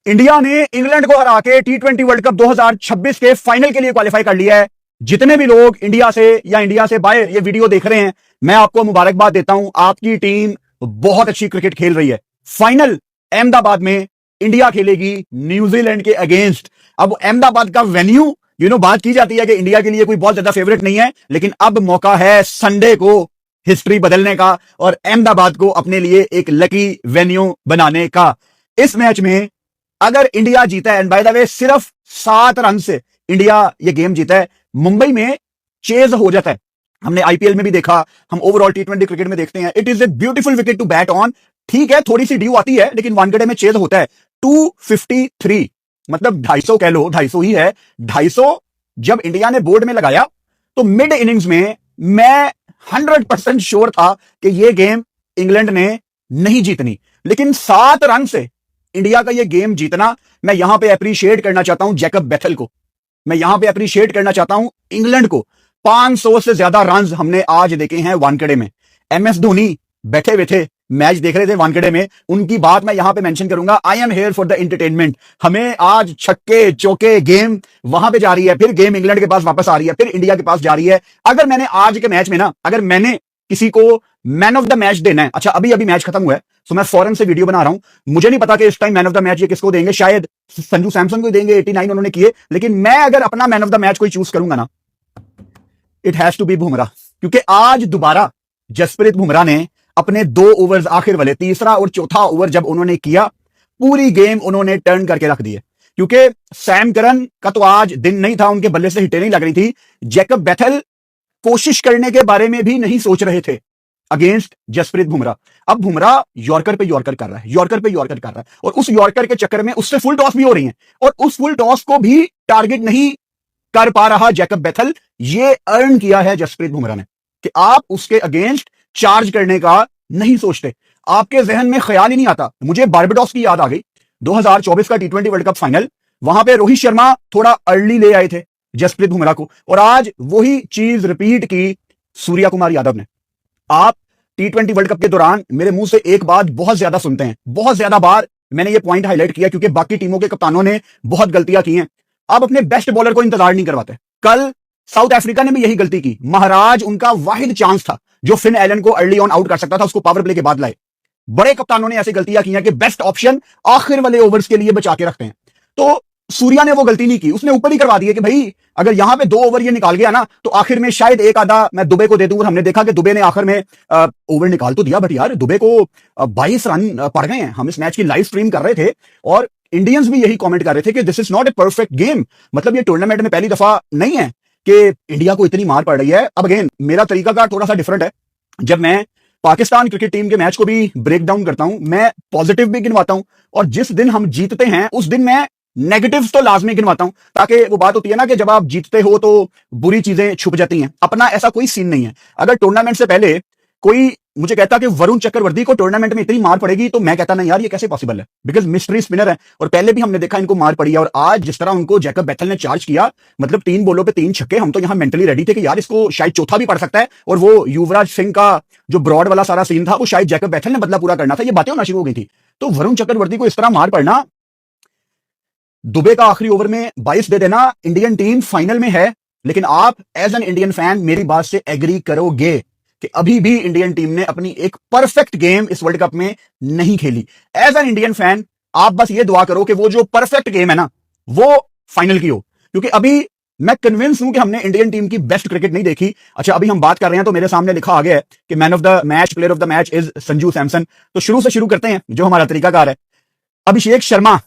India ने England को हरा के टी20 वर्ल्ड कप 2026 के फाइनल के लिए क्वालिफाई कर लिया है। जितने भी लोग इंडिया से या इंडिया से बाहर ये वीडियो देख रहे हैं, मैं आपको मुबारकबाद देता हूं। आपकी टीम बहुत अच्छी क्रिकेट खेल रही है। फाइनल अहमदाबाद में इंडिया खेलेगी न्यूजीलैंड के अगेंस्ट। अब अहमदाबाद का वेन्यू बात की जाती है कि इंडिया के लिए कोई बहुत ज्यादा फेवरेट नहीं है, लेकिन अब मौका है संडे को हिस्ट्री बदलने का और अहमदाबाद को अपने लिए एक लकी वेन्यू बनाने का। इस मैच में अगर इंडिया जीता है, एंड बाय द वे सिर्फ 7 रन से इंडिया ये गेम जीता है, मुंबई में चेज हो जाता है। हमने आईपीएल में भी देखा, हम ओवरऑल टी20 क्रिकेट में देखते हैं। It is a beautiful wicket to bat on. ठीक है, थोड़ी सी ड्यू आती है, लेकिन वानखेड़े में चेज होता है। 253 मतलब 250 कह लो, 250 ही है। 250 जब इंडिया ने बोर्ड में लगाया तो मिड इनिंग्स में मैं 100% श्योर था कि यह गेम इंग्लैंड ने नहीं जीतनी, लेकिन 7 रन से इंडिया का यह गेम जीतना, मैं यहां पे अप्रिशिएट करना चाहता हूं जैकब बेथल को। मैं यहां पे अप्रिशिएट करना चाहता हूं इंग्लैंड को। 500 से ज्यादा रन हमने आज देखे हैं वानखेड़े में। एमएस धोनी बैठे हुए थे, मैच देख रहे थे वानखेड़े में, उनकी बात मैं यहां पे मेंशन करूंगा। I am here for the entertainment. हमें आज छक्के चौके गेम वहां पे जा रही है, फिर गेम इंग्लैंड के पास वापस आ रही है, फिर इंडिया के पास जा रही है। अगर मैंने आज के मैच में ना, अगर मैंने किसी को मैन ऑफ द मैच देना है, अच्छा अभी मैच खत्म हुआ है, तो मैं फौरन से वीडियो बना रहा हूं। मुझे नहीं पता कि इस time man of the match ये किसको देंगे, शायद संजू सैमसन को देंगे, 89 उन्होंने किए, लेकिन मैं अगर अपना मैन ऑफ द मैच कोई चूज करूंगा ना, it has to be Bumrah. क्योंकि आज दोबारा जसप्रीत बुमराह ने अपने 2 ओवर्स आखिर वाले, तीसरा और चौथा ओवर जब उन्होंने किया, पूरी गेम उन्होंने टर्न करके रख दी है। क्योंकि सैम करन का तो आज दिन नहीं था, उनके बल्ले से हिटें नहीं लग रही थी। जैकब बेथल कोशिश करने के बारे में भी नहीं सोच रहे थे अगेंस्ट जसप्रीत बुमराह। अब बुमराह यॉर्कर पे यॉर्कर कर रहा है, यॉर्कर पे यॉर्कर कर रहा है, और उस यॉर्कर के चक्कर में उससे फुल टॉस भी हो रही है, और उस फुल टॉस को भी टारगेट नहीं कर पा रहा जैकब बेथल। ये अर्न किया है जसप्रीत बुमराह ने कि आप उसके अगेंस्ट चार्ज करने का नहीं सोचते, आपके जहन में ख्याल ही नहीं आता। मुझे बारबाडोस की याद आ गई, 2024 का टी20 वर्ल्ड कप फाइनल। वहां पे रोहित शर्मा थोड़ा अर्ली ले आए थे जसप्रीत बुमराह को, और आज वही चीज रिपीट की सूर्या कुमार यादव ने। आप टी20 वर्ल्ड कप के दौरान मेरे मुंह से एक बात बहुत ज्यादा सुनते हैं, बहुत ज्यादा बार मैंने ये पॉइंट हाईलाइट किया, क्योंकि बाकी टीमों के कप्तानों ने बहुत गलतियां की हैं। आप अपने बेस्ट बॉलर को इंतजार नहीं करवाते। कल साउथ अफ्रीका ने भी यही गलती की। महाराज उनका वाहिद चांस था जो फिन एलन को अर्ली ऑन आउट कर सकता था, उसको पावर प्ले के बाद लाए। बड़े कप्तानों ने ऐसी गलतियां की हैं कि बेस्ट ऑप्शन आखिर वाले ओवर्स के लिए बचा के रखते हैं। तो सूर्या ने वो गलती नहीं की, उसने ऊपर ही करवा दिया कि भाई अगर यहां पे 2 ओवर ये निकाल गया ना, तो आखिर में शायद एक आधा मैं दुबे को दे दूं। और हमने देखा कि दुबे ने आखिर में ओवर निकाल तो दिया, बट यार दुबे को 22 रन पड़ गए हैं। हम इस मैच की लाइव स्ट्रीम कर रहे थे और इंडियंस भी यही कमेंट कर रहे थे कि this is not a perfect game. मतलब ये टूर्नामेंट में पहली दफा नहीं है कि इंडिया को इतनी मार पड़ रही है। अब अगेन मेरा तरीका थोड़ा सा डिफरेंट है। जब मैं पाकिस्तान क्रिकेट टीम के मैच को भी ब्रेक डाउन करता हूं, मैं पॉजिटिव भी गिनवाता हूं, और जिस दिन हम जीतते हैं उस दिन मैं नेगेटिव्स तो लाजमी गिनवाता हूं, ताकि वो बात होती है ना कि जब आप जीतते हो तो बुरी चीजें छुप जाती हैं। अपना ऐसा कोई सीन नहीं है। अगर टूर्नामेंट से पहले कोई मुझे कहता कि वरुण चक्रवर्ती को टूर्नामेंट में इतनी मार पड़ेगी, तो मैं कहता नहीं यार ये कैसे पॉसिबल है, बिकॉज मिस्ट्री स्पिनर है, और पहले भी हमने देखा इनको मार पड़ी है। और आज जिस तरह उनको जैकब बेथल ने चार्ज किया, मतलब 3 बॉलों पे 3 छक्के, हम तो यहां मेंटली रेडी थे कि यार इसको शायद चौथा भी पड़ सकता है। और वो युवराज सिंह का जो ब्रॉड वाला सारा सीन था, वो शायद जैकब बेथल ने बदला पूरा करना था। ये बातें होना शुरू हो गई थी। तो वरुण चक्रवर्ती को इस तरह मार पड़ना, दुबे का आखिरी ओवर में 22 दे देना, इंडियन टीम फाइनल में है। लेकिन आप एज एन इंडियन फैन मेरी बात से एग्री करोगे कि अभी भी इंडियन टीम ने अपनी एक परफेक्ट गेम इस वर्ल्ड कप में नहीं खेली। एज एन इंडियन फैन आप बस ये दुआ करो कि वो जो परफेक्ट गेम है ना, वो फाइनल की हो, क्योंकि अभी मैं कन्विंस हूं कि हमने इंडियन टीम की बेस्ट क्रिकेट नहीं देखी। अच्छा अभी हम बात कर रहे हैं तो मेरे सामने लिखा आ गया है कि man of the match, player of the match is Sanju Samson. तो शुरू से शुरू करते हैं, जो हमारा तरीकाकार है। अभिषेक शर्मा,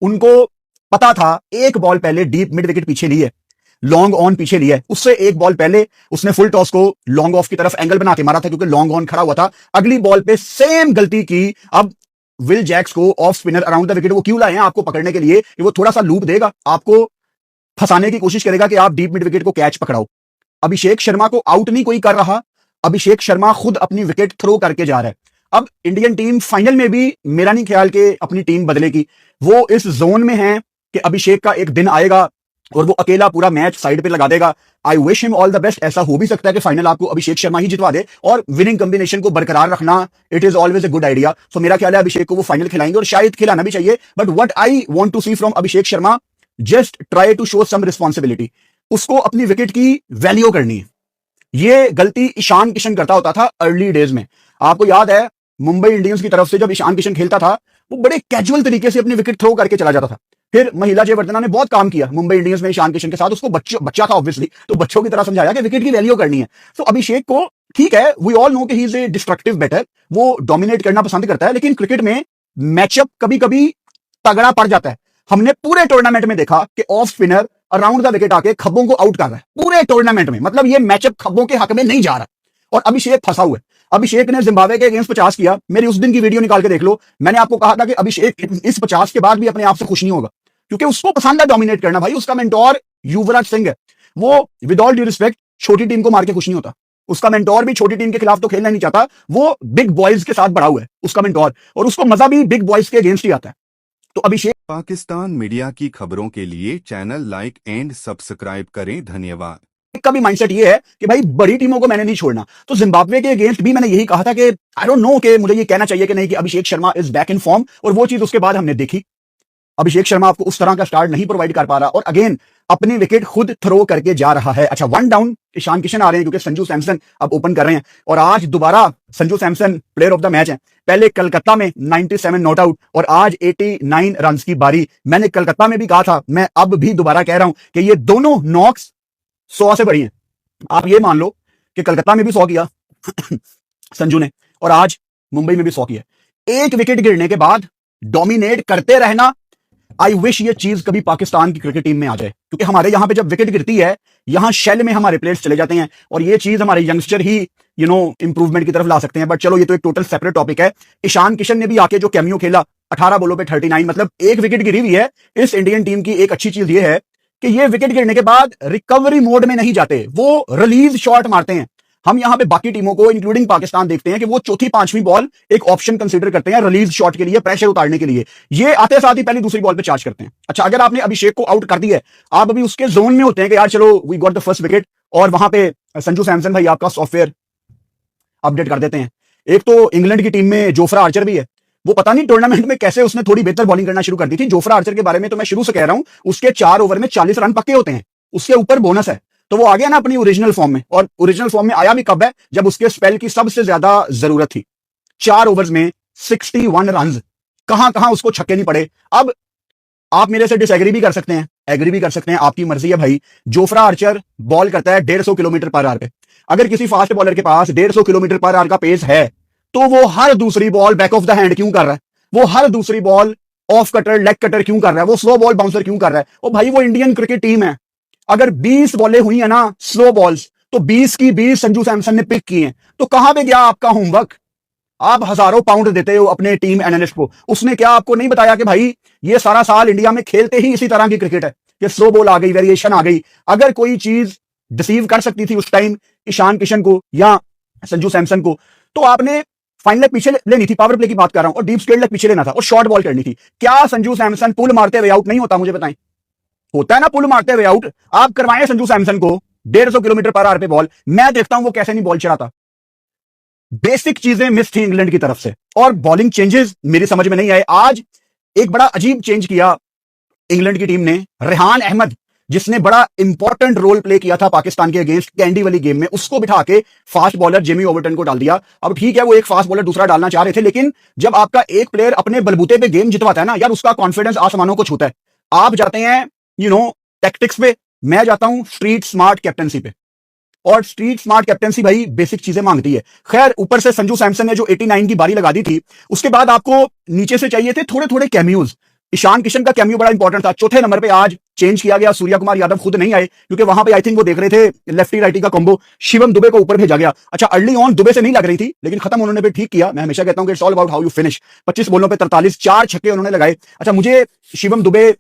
उनको पता था एक बॉल पहले डीप मिड विकेट पीछे ली है, लॉन्ग ऑन पीछे लिया है, उससे एक बॉल पहले उसने फुल टॉस को लॉन्ग ऑफ की तरफ एंगल बना के मारा था, क्योंकि लॉन्ग ऑन खड़ा हुआ था। अगली बॉल पे सेम गलती की। अब विल जैक्स को off spinner around the wicket वो क्यों लाए हैं? आपको पकड़ने के लिए कि वो थोड़ा सा लूप देगा, आपको फंसाने की कोशिश करेगा कि आप डीप मिड विकेट को कैच पकड़ाओ। अभिषेक शर्मा को आउट नहीं कोई कर रहा, अभिषेक शर्मा खुद अपनी विकेट थ्रो करके जा रहा है। अब इंडियन टीम फाइनल में भी मेरा नहीं ख्याल कि अपनी टीम बदलेगी। वो इस जोन में है कि अभिषेक का एक दिन आएगा और वो अकेला पूरा मैच साइड पे लगा देगा। I wish him all the best. ऐसा हो भी सकता है कि फाइनल आपको अभिषेक शर्मा ही जितवा दे, और विनिंग कॉम्बिनेशन को बरकरार रखना it is always a good idea. So मेरा ख्याल है अभिषेक को वो फाइनल खिलाएंगे, और शायद खिलाना भी चाहिए। But what I want to see from Abhishek Sharma, just try to show some responsibility. उसको अपनी विकेट की वैल्यू करनी है। ये गलती ईशान किशन करता होता था अर्ली डेज में। आपको याद है मुंबई इंडियंस की तरफ से जब ईशान किशन खेलता था, वो बड़े कैजुअल तरीके से अपनी विकेट थ्रो करके चला जाता था। फिर महिला जयवर्धना ने बहुत काम किया मुंबई इंडियंस में ईशान किशन के साथ। उसको बच्चा था ऑब्वियसली, तो बच्चों की तरह समझाया कि विकेट की वैल्यू करनी है। तो अभिषेक को ठीक है, वी ऑल नो कि he is a destructive batter, वो डोमिनेट करना पसंद करता है, लेकिन क्रिकेट में मैचअप कभी कभी तगड़ा पड़ जाता है। हमने पूरे टूर्नामेंट में देखा कि off spinner around the wicket आके खब्बों को आउट कर रहा है पूरे टूर्नामेंट में। मतलब ये मैचअप खब्बों के हक में नहीं जा रहा, और अभिषेक फंसा हुआ है। अभिषेक ने जिम्बाब्वे के अगेंस्ट 50 किया। मेरी उस दिन की वीडियो निकाल के देख लो। मैंने आपको कहा था कि अभिषेक इस 50 के बाद भी अपने आप से खुश नहीं होगा, क्योंकि उसको पसंद है डोमिनेट करना। भाई उसका मेंटोर युवराज सिंह है, वो विद ऑल ड्यू रिस्पेक्ट छोटी टीम को मार के खुश नहीं होता। उसका मेंटोर भी छोटी टीम के खिलाफ तो खेलना नहीं चाहता, वो बिग बॉयज के साथ बड़ा हुआ है उसका मेंटोर, और उसको मजा भी बिग बॉयज के अगेंस्ट ही आता है। तो अभिषेक पाकिस्तान मीडिया की खबरों के लिए चैनल लाइक एंड सब्सक्राइब करें। धन्यवाद। का भी माइंडसेट ये है कि भाई बड़ी टीमों को मैंने नहीं छोड़ना। तो जिम्बाब्वे के अगेंस्ट भी मैंने यही कहा था कि आई डोंट नो कि मुझे ये कहना चाहिए कि नहीं कि Abhishek Sharma is back in form, और वो चीज उसके बाद हमने देखी। अभिषेक शर्मा आपको उस तरह का स्टार्ट नहीं प्रोवाइड कर पा रहा, और अगेन अपनी विकेट खुद थ्रो करके जा रहा है। अच्छा, 1 डाउन ईशान किशन आ रहे हैं क्योंकि संजू सैमसन अब ओपन कर रहे हैं, और आज दोबारा Sanju Samson player of the match है। पहले कलकत्ता में 97 नॉट आउट, और आज 89 रन की बारी। मैंने कलकत्ता में भी कहा था, मैं अब भी दोबारा कह रहा हूं कि ये दोनों नॉक्स 100 से बड़ी हैं। आप ये मान लो कि कलकत्ता में भी 100 किया संजू ने, और आज मुंबई में भी 100 किया। एक विकेट गिरने के बाद डोमिनेट करते रहना, आई विश ये चीज कभी पाकिस्तान की क्रिकेट टीम में आ जाए, क्योंकि हमारे यहां पे जब विकेट गिरती है, यहां शेल में हमारे प्लेयर्स चले जाते हैं, और ये चीज हमारे यंगस्टर ही इंप्रूवमेंट की तरफ ला सकते हैं। बट चलो, ये तो एक टोटल सेपरेट टॉपिक है। ईशान किशन ने भी आके जो कैमियो खेला 18 बॉलों पे 39, मतलब एक विकेट गिरी हुई है। इस इंडियन टीम की एक अच्छी चीज ये है कि ये विकेट गिरने के बाद रिकवरी मोड में नहीं जाते, वो रिलीज शॉट मारते हैं। हम यहां पे बाकी टीमों को इंक्लूडिंग पाकिस्तान देखते हैं कि वो चौथी पांचवी बॉल एक ऑप्शन कंसीडर करते हैं रिलीज शॉट के लिए, प्रेशर उतारने के लिए। ये आते साथ ही पहली दूसरी बॉल पे चार्ज करते हैं। अच्छा, अगर आपने अभिषेक को आउट कर दिया है, आप अभी उसके जोन में होते हैं कि यार चलो we got the first wicket, और वहां पे संजू सैमसन भाई आपका सॉफ्टवेयर अपडेट कर देते हैं। एक तो इंग्लैंड की टीम में जोफ्रा आर्चर भी है, वो पता नहीं टूर्नामेंट में कैसे उसने थोड़ी बेहतर बॉलिंग करना शुरू कर दी थी। जोफ्रा आर्चर के बारे में तो मैं शुरू से कह रहा हूं, उसके 4 ओवर में 40 रन पक्के होते हैं, उसके ऊपर बोनस है। तो वो आ गया ना अपनी ओरिजिनल फॉर्म में, और ओरिजिनल फॉर्म में आया भी कब है, जब उसके स्पेल की सबसे ज्यादा जरूरत थी। 4 ओवर्स में 61 रन, कहां कहां उसको छक्के नहीं पड़े। अब आप मेरे से डिसएग्री भी कर सकते हैं, एग्री भी कर सकते हैं, आपकी मर्जी है भाई। जोफ्रा आर्चर बॉल करता है 150 किलोमीटर पर आवर पे। अगर किसी फास्ट बॉलर के पास 150 किलोमीटर पर आवर का पेस है, तो वो हर दूसरी ball back of the hand क्यों कर रहा है? वो हर दूसरी ball off cutter, leg cutter क्यों कर रहा है? वो स्लो बॉल बाउंसर क्यों कर रहा है? वो भाई वो इंडियन क्रिकेट टीम है। अगर 20 बॉलें हुई है ना स्लो बॉल्स, तो 20 की 20 संजू सैमसन ने पिक की हैं। तो कहां पे गया आपका होमवर्क? आप हजारों पाउंड देते हो अपने टीम एनालिस्ट को, उसने क्या आपको नहीं बताया कि भाई ये सारा साल इंडिया में खेलते ही इसी तरह की क्रिकेट है कि स्लो बॉल आ गई, वेरिएशन आ गई। अगर कोई चीज डिसीव कर सकती थी उस टाइम ईशान किशन को या संजू सैमसन को, तो आपने फाइन लेग पीछे लेनी थी। पावर प्ले की बात कर रहा हूं, और डीप स्क्वेयर लेग पीछे लेना था, और शॉर्ट बॉल करनी थी। क्या संजू सैमसन पुल मारते हुए आउट नहीं होता? मुझे बताएं, होता है ना पुल मारते हुए आउट। आप करवाएं संजू सैमसन को 150 किलोमीटर पर आवर पे बॉल, मैं देखता हूं वो कैसे नहीं बॉल चढ़ाता। बेसिक चीजें मिस थी इंग्लैंड की तरफ से, और बॉलिंग चेंजेस मेरी समझ में नहीं आए। आज एक बड़ा अजीब चेंज किया इंग्लैंड की टीम ने। रेहान अहमद, जिसने बड़ा इंपॉर्टेंट रोल प्ले किया था पाकिस्तान के अगेंस्ट कैंडी वाली गेम में, उसको बिठा के फास्ट बॉलर जेमी ओवरटन को डाल दिया। अब ठीक है, वो एक फास्ट बॉलर दूसरा डालना चाह रहे थे, लेकिन जब आपका एक प्लेयर अपने बलबूते पे गेम जितवाता है ना यार, उसका कॉन्फिडेंस आसमानों को छूता है। आप जाते हैं टैक्टिक्स पे, मैं जाता हूं स्ट्रीट स्मार्ट कैप्टनसी पे, और स्ट्रीट स्मार्ट कैप्टनसी भाई बेसिक चीजें मांगती है। खैर, ऊपर से संजू सैमसन ने जो 89 की बारी लगा दी थी, उसके बाद आपको नीचे से चाहिए थे थोड़े थोड़े कैमियोज। ईशान किशन का कैमियो बड़ा इंपॉर्टेंट था। चौथे नंबर पे आज चेंज किया गया, सूर्या कुमार यादव खुद नहीं आए, क्योंकि वहां पे आई थिंक वो देख रहे थे लेफ्टी राइटी का कॉम्बो। शिवम दुबे को ऊपर भेजा गया। अच्छा, अर्ली ऑन दुबे से नहीं लग रही थी, लेकिन खत्म उन्होंने भी ठीक किया। मैं हमेशा कहता हूं कि it's all about how you finish. 25 बॉलों पे 43, 4 छक्के उन्होंने लगाए। अच्छा, मुझे शिवम दुबे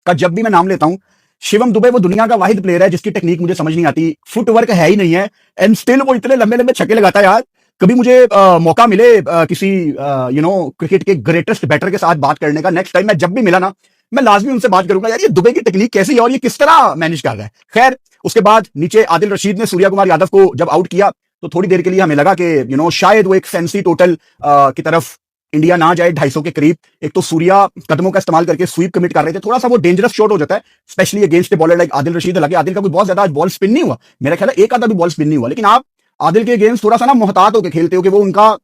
का जब भी मैं नाम लेता हूं, शिवम दुबे वो दुनिया का वाहिद प्लेयर है जिसकी टेक्निक मुझे समझ नहीं आती, फुटवर्क है ही नहीं है, एंड स्टिल वो इतने लंबे लंबे छक्के लगाता है यार। कभी मुझे मौका मिले किसी क्रिकेट के ग्रेटेस्ट बैटर के साथ बात करने का, नेक्स्ट टाइम मैं जब भी मिला ना, मैं लाजमी उनसे बात करूंगा यार ये दुबे की टेक्निक कैसी है और ये किस तरह मैनेज कर रहा है। खैर उसके बाद नीचे आदिल रशीद ने सूर्या कुमार यादव को जब आउट किया तो थोड़ी देर के लिए हमें लगा कि शायद वो एक फैंसी टोटल की तरफ इंडिया ना जाए 250 के करीब। एक तो सूर्या कदमों का इस्तेमाल करके स्वीप कमिट कर रहे थे, थोड़ा सा वो डेंजरस शॉट हो जाता है specially against a bowler like Adil Rashid. हालांकि आदिल का कोई बहुत ज्यादा बॉल स्पिन नहीं हुआ, मेरा ख्याल है एक आधा भी बॉल स्पिन नहीं हुआ, लेकिन आप आदिल के अगेंस्ट थोड़ा सा ना मोहतात होकर खेलते हो कि वो उनका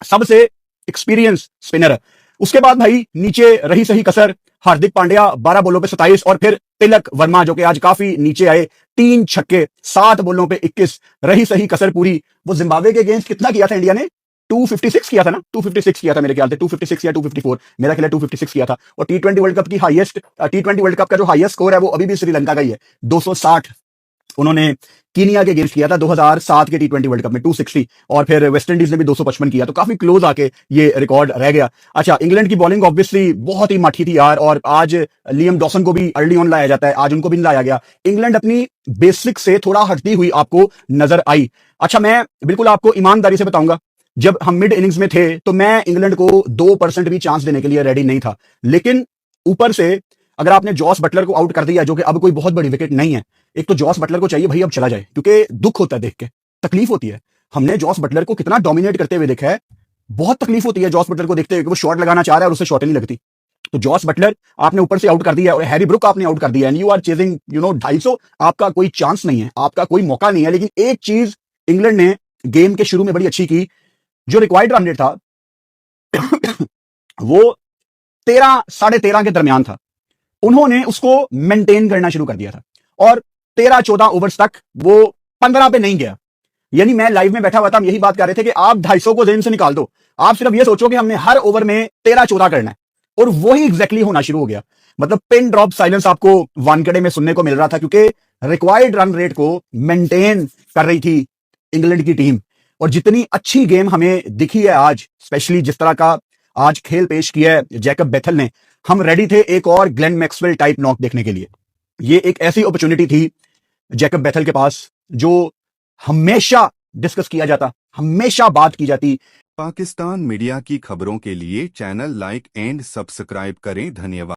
सबसे एक्सपीरियंस स्पिनर है। उसके बाद भाई नीचे रही सही कसर, हार्दिक पांड्या 12 बॉलों पे 27 और फिर तिलक वर्मा जो कि आज काफी नीचे आए, 3 छक्के 7 बॉलों पे 21, रही सही कसर पूरी। वो जिम्बाब्वे के अगेंस्ट कितना किया था इंडिया ने? 256 किया था ना, 256 किया था मेरे ख्याल से, 256 या 254, मेरा ख्याल है 256 किया था। और टी20 वर्ल्ड कप की हाईएस्ट, टी20 वर्ल्ड कप का जो हाईएस्ट स्कोर है वो अभी भी श्रीलंका का ही है, 260 उन्होंने कीनिया के अगेंस्ट किया था 2007 के टी20 वर्ल्ड कप में 260, और फिर वेस्ट इंडीज ने भी 255 किया, तो काफी क्लोज आके ये रिकॉर्ड रह गया। अच्छा इंग्लैंड की बॉलिंग ऑब्वियसली बहुत ही माठी थी यार, और आज लियम डॉसन को भी अर्ली ऑन लाया जाता है, आज उनको भी लाया गया। इंग्लैंड अपनी बेसिक से थोड़ा हटती हुई आपको नजर आई। अच्छा मैं बिल्कुल आपको ईमानदारी से बताऊंगा, जब हम मिड इनिंग्स में थे तो मैं इंग्लैंड को 2% भी चांस देने के लिए रेडी नहीं था, लेकिन ऊपर से अगर आपने जॉस बटलर को आउट कर दिया जो कि अब कोई बहुत बड़ी विकेट नहीं है, एक तो जॉस बटलर को चाहिए भाई अब चला जाए, क्योंकि दुख होता है देख के, तकलीफ होती है। हमने जॉस बटलर को कितना डोमिनेट करते हुए देखा है, बहुत तकलीफ होती है जॉस बटलर को देखते हुए कि वो शॉट लगाना चाह रहा है और उससे शॉट नहीं लगती। तो जॉस बटलर आपने ऊपर से आउट कर दिया, और हैरी ब्रुक आपने आउट कर दिया, एंड यू आर चेजिंग 250, आपका कोई चांस नहीं है, आपका कोई मौका नहीं है। लेकिन एक चीज इंग्लैंड ने गेम के शुरू में बड़ी अच्छी की, जो रिक्वायर्ड रन रेट था वो 13 साढ़े 13 के दरमियान था, उन्होंने उसको मेंटेन करना शुरू कर दिया था, और 13-14 ओवर्स तक वो 15 पे नहीं गया। यानी मैं लाइव में बैठा हुआ था, हम यही बात कर रहे थे कि आप 250 को जेन से निकाल दो, आप सिर्फ ये सोचो कि हमने हर ओवर में 13-14 करना है, और वही एग्जैक्टली होना शुरू हो गया। मतलब पिन ड्रॉप साइलेंस आपको वानखेड़े में सुनने को मिल रहा था, क्योंकि रिक्वायर्ड रन रेट को मेंटेन कर रही थी इंग्लैंड की टीम। और जितनी अच्छी गेम हमें दिखी है आज, स्पेशली जिस तरह का आज खेल पेश किया है जैकब बेथल ने, हम रेडी थे एक और ग्लेन मैक्सवेल टाइप नॉक देखने के लिए। ये एक ऐसी अपॉर्चुनिटी थी जैकब बेथल के पास जो हमेशा डिस्कस किया जाता, हमेशा बात की जाती। पाकिस्तान मीडिया की खबरों के लिए चैनल लाइक एंड सब्सक्राइब करें। धन्यवाद।